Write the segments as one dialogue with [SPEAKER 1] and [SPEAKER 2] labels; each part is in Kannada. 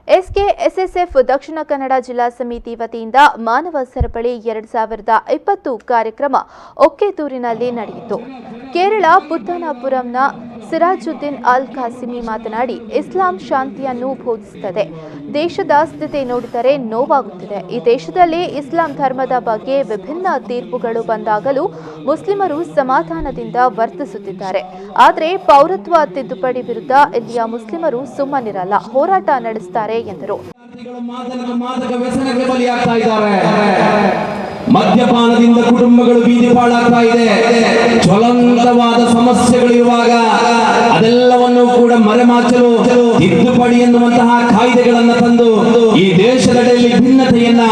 [SPEAKER 1] skssf ದಕ್ಷಿಣ ಕನ್ನಡ ಜಿಲ್ಲಾ ಸಮಿತಿ ವತಿಯಿಂದ ಮಾನವ ಸರಪಳಿ 2020 ಕಾರ್ಯಕ್ರಮ ಒಕ್ಕೆತೂರಿನಲ್ಲಿ ನಡೆಯಿತು. ಕೇರಳ ಪುತ್ತನಪುರಂನ ಸಿರಾಜುದ್ದೀನ್ ಅಲ್ ಕಾಸಿಮಿ ಮಾತನಾಡಿ, ಇಸ್ಲಾಂ ಶಾಂತಿಯನ್ನು ಬೋಧಿಸುತ್ತದೆ. ದೇಶದ ಸ್ಥಿತಿ ನೋಡಿದರೆ ನೋವಾಗುತ್ತಿದೆ. ಈ ದೇಶದಲ್ಲಿ ಇಸ್ಲಾಂ ಧರ್ಮದ ಬಗ್ಗೆ ವಿಭಿನ್ನ ತೀರ್ಪುಗಳು ಬಂದಾಗಲೂ ಮುಸ್ಲಿಮರು ಸಮಾಧಾನದಿಂದ ವರ್ತಿಸುತ್ತಿದ್ದಾರೆ. ಆದರೆ ಪೌರತ್ವ ತಿದ್ದುಪಡಿ ವಿರುದ್ಧ ಇಲ್ಲಿಯ ಮುಸ್ಲಿಮರು ಸುಮ್ಮನಿರಲ್ಲ, ಹೋರಾಟ ನಡೆಸುತ್ತಾರೆ ಎಂದರು.
[SPEAKER 2] ಮದ್ಯಪಾನದಿಂದ ಕುಟುಂಬಗಳು ಬೀದಿ ಪಾಲಾಗ್ತಾ ಇದೆ. ಜ್ವಲಂತವಾದ ಸಮಸ್ಯೆಗಳಿರುವಾಗ ಅದೆಲ್ಲವನ್ನು ಕೂಡ ಮರೆಮಾಚಲು ತಿದ್ದುಪಡಿ ಎನ್ನುವಂತಹ ಕಾಯ್ದೆಗಳನ್ನು ತಂದು ಈ ದೇಶದಲ್ಲಿ ಭಿನ್ನತೆಯನ್ನ,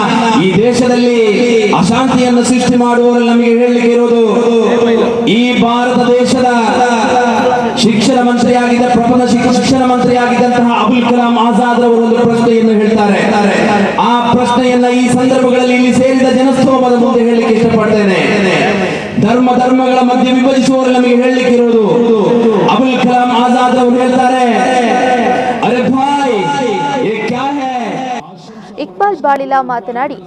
[SPEAKER 2] ಈ ದೇಶದಲ್ಲಿ ಅಶಾಂತಿಯನ್ನು ಸೃಷ್ಟಿ ಮಾಡುವವರಲ್ಲಿ ನಮಗೆ ಹೇಳಲಿಕ್ಕೆ ಇರುವುದು, ಈ ಭಾರತ ದೇಶದ ಶಿಕ್ಷಣ ಮಂತ್ರಿಯಾಗಿದ್ದ ಪ್ರಪಂಚ ಶಿಕ್ಷಣ ಮಂತ್ರಿಯಾಗಿದ್ದಂತಹ ಅಬುಲ್ ಕಲಾಂ ಆಜಾದ್ ರವರು ಒಂದು ಪ್ರಶ್ನೆಯನ್ನು ಹೇಳ್ತಾರೆ. ಆ ಪ್ರಶ್ನೆಯನ್ನ ಈ ಸಂದರ್ಭಗಳಲ್ಲಿ ಇಲ್ಲಿ ಸೇರಿದ ಜನಸ್ತೋಮದ ಮುಂದೆ ಹೇಳಲಿಕ್ಕೆ ಇಷ್ಟಪಡ್ತೇನೆ. ಧರ್ಮಗಳ ಮಧ್ಯೆ ವಿಭಜಿಸುವವರು ನಮಗೆ ಹೇಳಲಿಕ್ಕೆ ಇರುವುದು, ಅಬುಲ್ ಕಲಾಂ ಆಜಾದ್ ಅವರು ಹೇಳ್ತಾರೆ, ಅರೆ ಭಾಯ್ ಯೇ ಕ್ಯಾ ಹೈ.
[SPEAKER 1] ಇಕ್ಬಾಲ್ ಬಾಳಿಲಾ ಮಾತನಾಡಿ,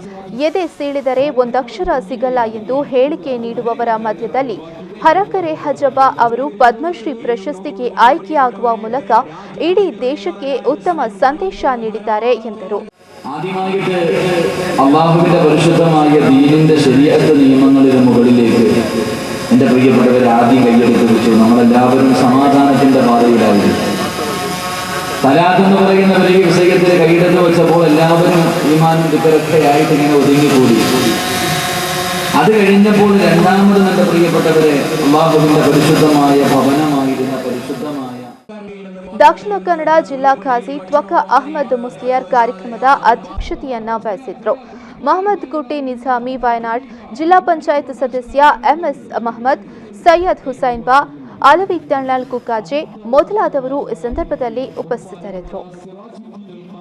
[SPEAKER 1] ಎದೆ ಸೀಳಿದರೆ ಒಂದಕ್ಷರ ಸಿಗಲ್ಲ ಎಂದು ಹೇಳಿಕೆ ನೀಡುವವರ ಮಧ್ಯದಲ್ಲಿ ಹರಕರೆ ಹಜಬಾ ಅವರು ಪದ್ಮಶ್ರೀ ಪ್ರಶಸ್ತಿಗೆ ಆಯ್ಕೆಯಾಗುವ ಮೂಲಕ ಇಡೀ ದೇಶಕ್ಕೆ ಉತ್ತಮ ಸಂದೇಶ ನೀಡಿದ್ದಾರೆ ಎಂದರು.
[SPEAKER 3] ആദ്യമായിട്ട് അല്ലാഹുവിന്റെ പരിശുദ്ധമായ ദീനിന്റെ ശരീഅത്ത് നിയമങ്ങളുടെ മുകളിലേക്ക് എൻ്റെ പ്രിയപ്പെട്ടവരെ ആദ്യം കൈയെടുത്ത് വെച്ചു. നമ്മളെല്ലാവരും സമാധാനത്തിന്റെ പാതയിലായിരുന്നു. തലാഖ് എന്ന് പറയുന്ന വലിയ വിഷയത്തിൽ കൈയെടുത്ത് വെച്ചപ്പോൾ എല്ലാവരും ഈമാനും ദിക്റൊക്കെയായിട്ട് ഇങ്ങനെ ഒതുങ്ങിക്കൂടി. അത് കഴിഞ്ഞപ്പോൾ രണ്ടാമത് എൻ്റെ പ്രിയപ്പെട്ടവരെ അല്ലാഹുവിന്റെ പരിശുദ്ധമായ ഭവനമായിരുന്ന പരിശുദ്ധമായ
[SPEAKER 1] ದಕ್ಷಿಣ ಕನ್ನಡ ಜಿಲ್ಲಾ ಖಾಜಿ ತ್ವಕ ಅಹಮದ್ ಮುಸ್ಲಿಯಾರ್ ಕಾರ್ಯಕ್ರಮದ ಅಧ್ಯಕ್ಷತೆಯನ್ನ ವಹಿಸಿದ್ರು. ಮಹಮ್ಮದ್ ಕುಟಿ ನಿಜಾಮಿ ವಯನಾಡ್, ಜಿಲ್ಲಾ ಪಂಚಾಯತ್ ಸದಸ್ಯ ಎಂಎಸ್ ಮಹಮ್ಮದ್, ಸೈಯದ್ ಹುಸೈನ್ ಬಾ, ಅಲವಿ ತಣ್ಣಲ್ ಕುಕ್ಕಾಜೆ ಮೊದಲಾದವರು ಈ ಸಂದರ್ಭದಲ್ಲಿ ಉಪಸ್ಥಿತರಿದ್ದರು.